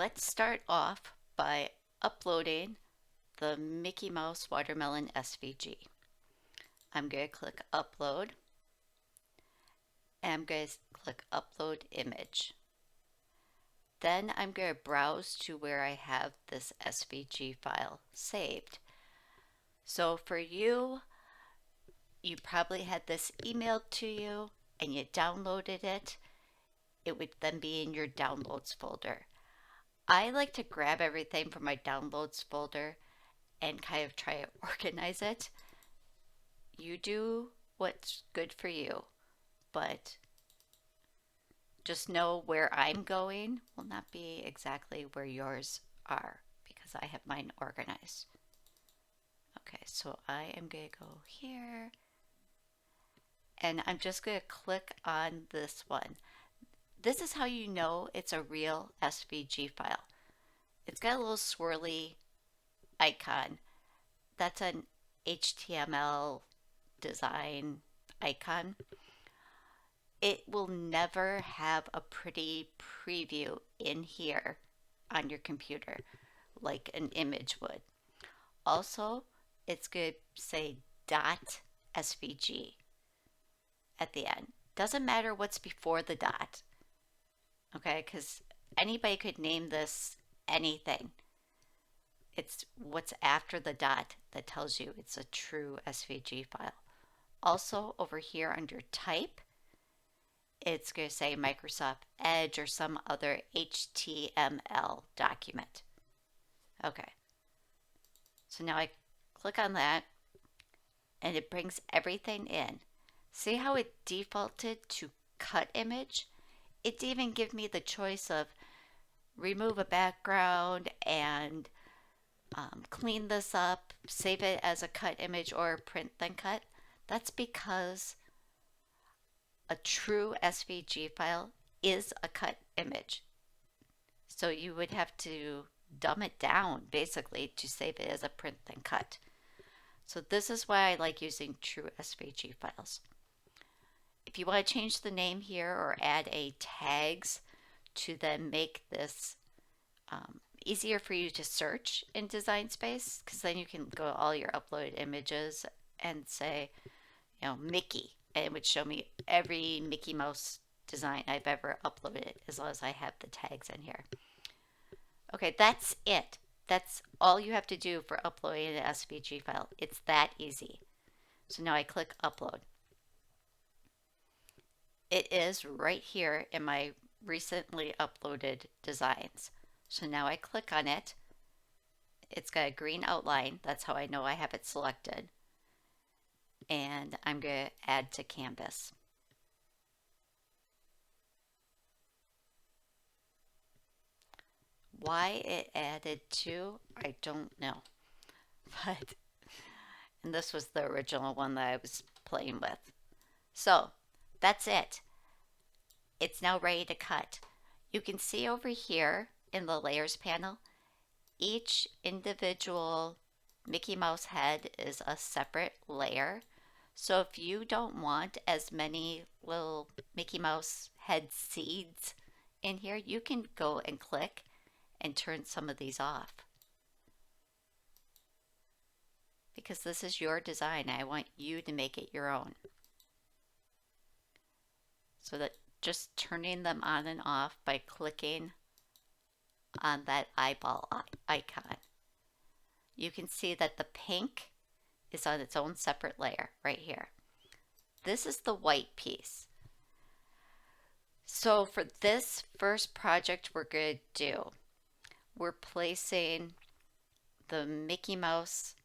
Let's start off by uploading the Mickey Mouse Watermelon SVG. I'm going to click Upload, and I'm going to click Upload Image. Then I'm going to browse to where I have this SVG file saved. So for you, you probably had this emailed to you and you downloaded it. It would then be in your Downloads folder. I like to grab everything from my Downloads folder and kind of try to organize it. You do what's good for you, but just know where I'm going will not be exactly where yours are because I have mine organized. Okay, so I am going to go here and I'm just going to click on this one. This is how you know it's a real SVG file. It's got a little swirly icon. That's an HTML design icon. It will never have a pretty preview in here on your computer like an image would. Also, it's going to say .svg at the end. Doesn't matter what's before the dot, okay? Because anybody could name this anything. It's what's after the dot that tells you it's a true SVG file. Also, over here under Type, it's going to say Microsoft Edge or some other HTML document. Okay, so now I click on that and it brings everything in. See how it defaulted to cut image? It didn't even give me the choice of remove a background and clean this up, save it as a cut image, or print then cut. That's because a true SVG file is a cut image. So you would have to dumb it down basically to save it as a print then cut. So this is why I like using true SVG files. If you want to change the name here or add a tags to then make this easier for you to search in Design Space, because then you can go to all your uploaded images and say, you know, Mickey, and it would show me every Mickey Mouse design I've ever uploaded as long as I have the tags in here. Okay, that's it. That's all you have to do for uploading an SVG file. It's that easy. So now I click Upload. It is right here in my recently uploaded designs. So now I click on it. It's got a green outline. That's how I know I have it selected. And I'm going to add to Canvas. Why it added to, I don't know. But, and this was the original one that I was playing with. So that's it. It's now ready to cut. You can see over here in the layers panel, each individual Mickey Mouse head is a separate layer. So if you don't want as many little Mickey Mouse head seeds in here, you can go and click and turn some of these off. Because this is your design, I want you to make it your own. So that just turning them on and off by clicking on that eyeball icon. You can see that the pink is on its own separate layer right here. This is the white piece. So for this first project we're going to do, we're placing the Mickey Mouse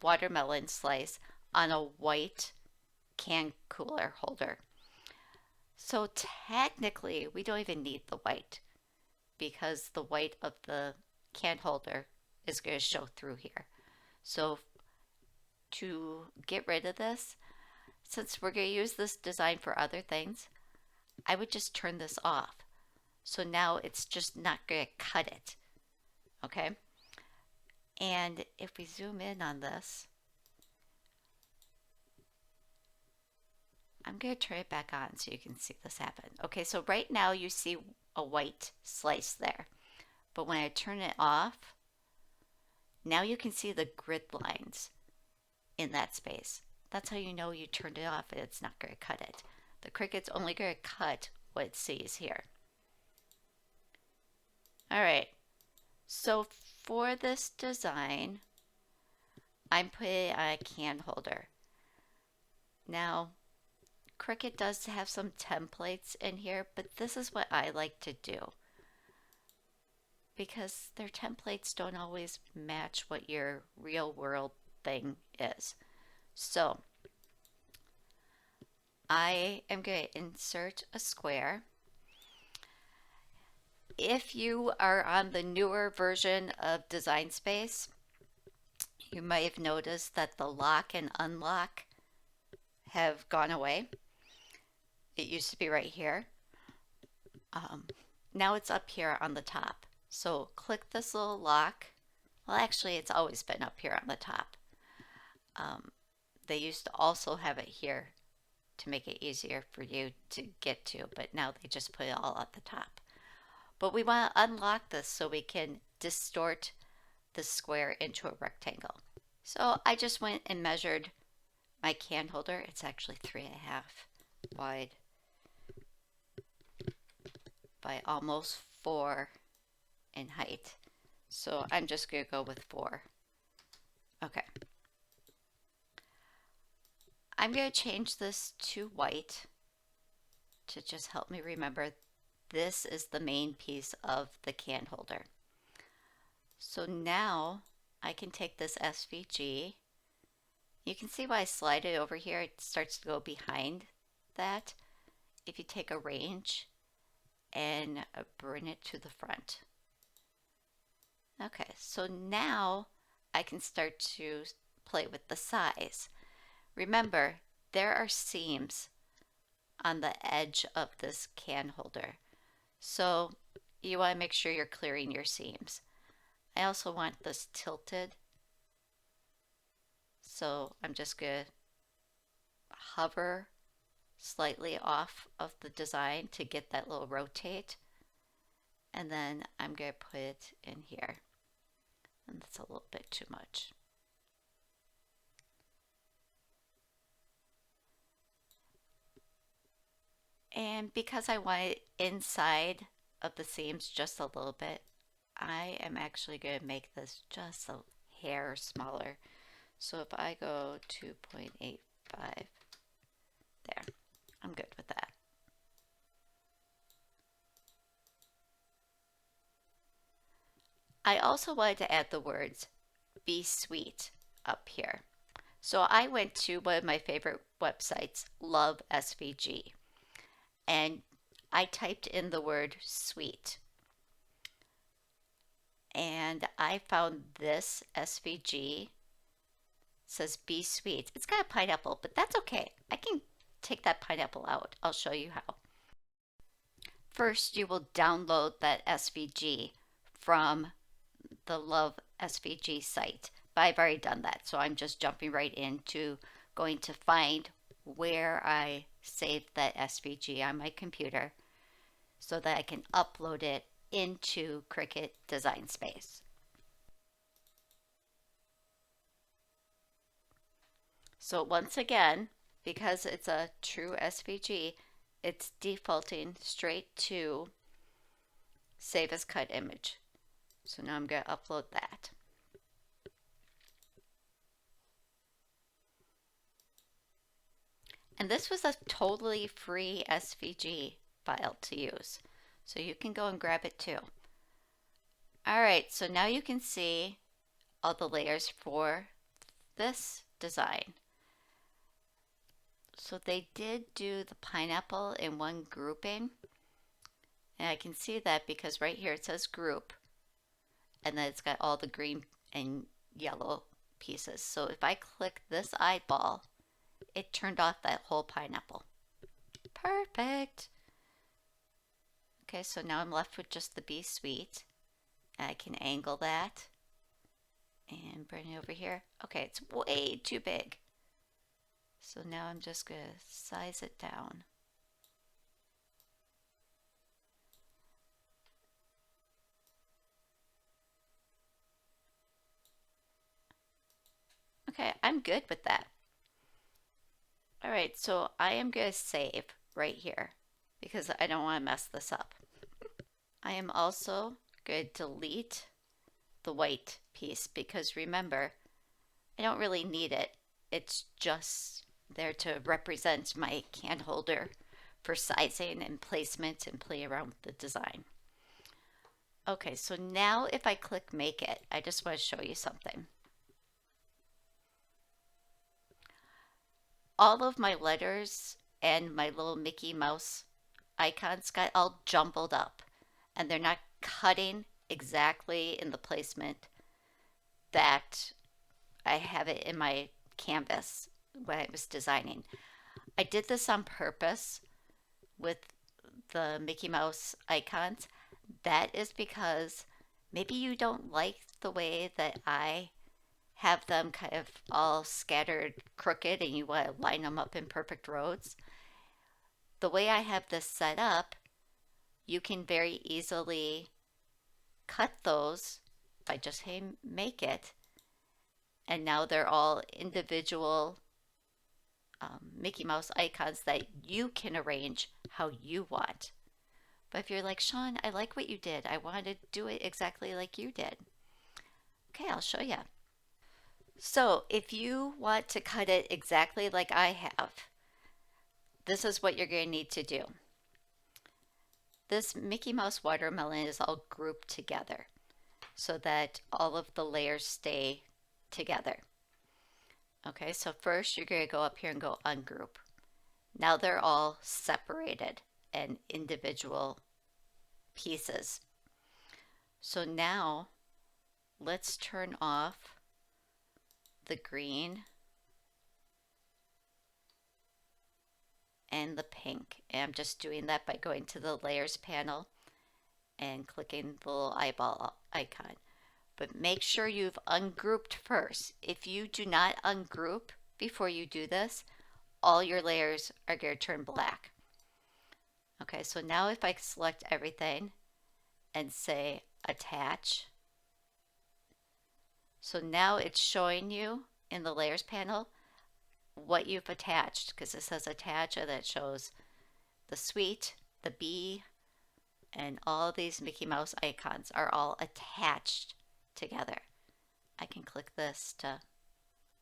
watermelon slice on a white can cooler holder. So technically we don't even need the white because the white of the can holder is going to show through here. So to get rid of this, since we're going to use this design for other things, I would just turn this off. So now it's just not going to cut it. Okay? And if we zoom in on this, I'm going to turn it back on so you can see this happen. Okay, so right now you see a white slice there. but when I turn it off, now you can see the grid lines in that space. That's how you know you turned it off and it's not going to cut it. The Cricut's only going to cut what it sees here. All right, so for this design, I'm putting a can holder. Now, Cricut does have some templates in here, but this is what I like to do because their templates don't always match what your real world thing is. So I am going to insert a square. If you are on the newer version of Design Space, you might have noticed that the lock and unlock have gone away. It used to be right here. Now it's up here on the top. So click this little lock. Well, actually, it's always been up here on the top. They used to also have it here to make it easier for you to get to, but now they just put it all at the top. But we want to unlock this so we can distort the square into a rectangle. So I just went and measured my can holder. It's actually 3.5 wide by almost 4 in height. So I'm just going to go with 4. Okay. I'm going to change this to white to just help me remember this is the main piece of the can holder. So now I can take this SVG. You can see why I slide it over here, it starts to go behind that. If you take a range and bring it to the front. Okay, so now I can start to play with the size. Remember, there are seams on the edge of this can holder. So you want to make sure you're clearing your seams. I also want this tilted. So I'm just going to hover slightly off of the design to get that little rotate. And then I'm going to put it in here. And that's a little bit too much. And because I want it inside of the seams just a little bit, I am actually going to make this just a hair smaller. So if I go 2.85, there, I'm good with that. I also wanted to add the words "be sweet" up here. So I went to one of my favorite websites, Love SVG, and I typed in the word sweet. And I found this SVG. It says be sweet. It's got a pineapple, but that's okay. I can take that pineapple out. I'll show you how. First, you will download that SVG from the Love SVG site. But I've already done that, so I'm just jumping right into going to find where I saved that SVG on my computer so that I can upload it into Cricut Design Space. So once again, because it's a true SVG, it's defaulting straight to Save as Cut Image. So now I'm going to upload that. And this was a totally free SVG file to use. So you can go and grab it too. All right, so now you can see all the layers for this design. So they did do the pineapple in one grouping. And I can see that because right here it says group. And then it's got all the green and yellow pieces. So if I click this eyeball, it turned off that whole pineapple. Perfect. Okay, so now I'm left with just the Be Sweet. I can angle that and bring it over here. Okay, it's way too big. So now I'm just going to size it down. Okay, I'm good with that. All right, so I am going to save right here because I don't want to mess this up. I am also going to delete the white piece because remember, I don't really need it. It's just there to represent my can holder for sizing and placement and play around with the design. Okay, so now if I click Make It, I just want to show you something. All of my letters and my little Mickey Mouse icons got all jumbled up, and they're not cutting exactly in the placement that I have it in my canvas when I was designing. I did this on purpose with the Mickey Mouse icons. That is because maybe you don't like the way that I have them kind of all scattered crooked and you want to line them up in perfect rows. The way I have this set up, you can very easily cut those by just hitting Make It, and now they're all individual Mickey Mouse icons that you can arrange how you want. But if you're like, Sean, I like what you did, I want to do it exactly like you did. Okay, I'll show you. So if you want to cut it exactly like I have, this is what you're going to need to do. This Mickey Mouse Watermelon is all grouped together so that all of the layers stay together. Okay, so first you're going to go up here and go Ungroup. Now they're all separated and individual pieces. So now let's turn off the green and the pink. And I'm just doing that by going to the Layers panel and clicking the little eyeball icon. But make sure you've ungrouped first. If you do not ungroup before you do this, all your layers are going to turn black. Okay, so now if I select everything and say Attach, so now it's showing you in the Layers panel what you've attached, because it says Attach and that shows the sweet, the bee, and all these Mickey Mouse icons are all attached together. I can click this to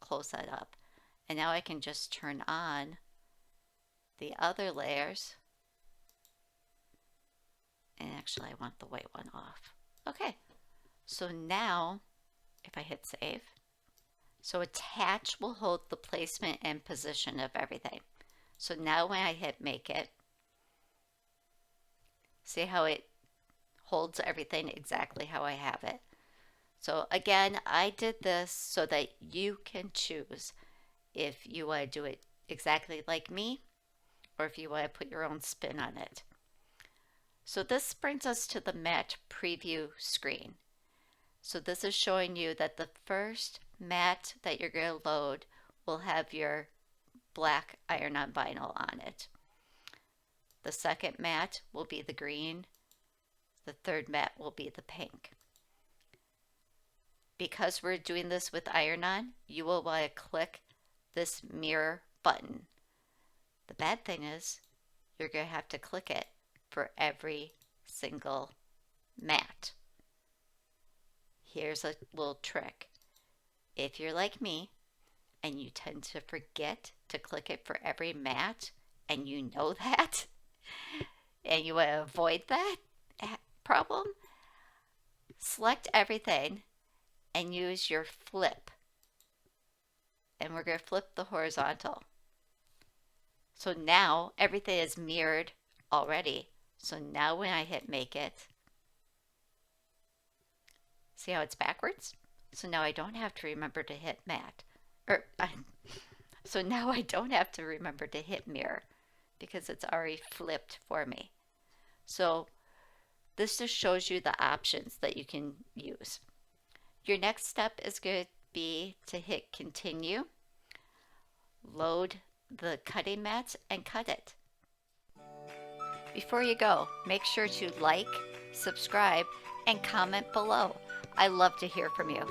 close that up. And now I can just turn on the other layers. And actually I want the white one off. Okay, so now if I hit save, so Attach will hold the placement and position of everything. So now when I hit Make It, see how it holds everything exactly how I have it. So again, I did this so that you can choose if you want to do it exactly like me or if you want to put your own spin on it. So this brings us to the mat preview screen. So this is showing you that the first mat that you're going to load will have your black iron-on vinyl on it. The second mat will be the green. The third mat will be the pink. Because we're doing this with iron-on, you will want to click this mirror button. The bad thing is you're going to have to click it for every single mat. Here's a little trick. If you're like me and you tend to forget to click it for every mat, and you know that, and you want to avoid that problem, select everything and use your flip. And we're going to flip the horizontal. So now everything is mirrored already. So now when I hit Make It, see how it's backwards? So now I don't have to remember to hit mat. So now I don't have to remember to hit mirror because it's already flipped for me. So this just shows you the options that you can use. Your next step is going to be to hit Continue, load the cutting mat, and cut it. Before you go, make sure to like, subscribe, and comment below. I love to hear from you.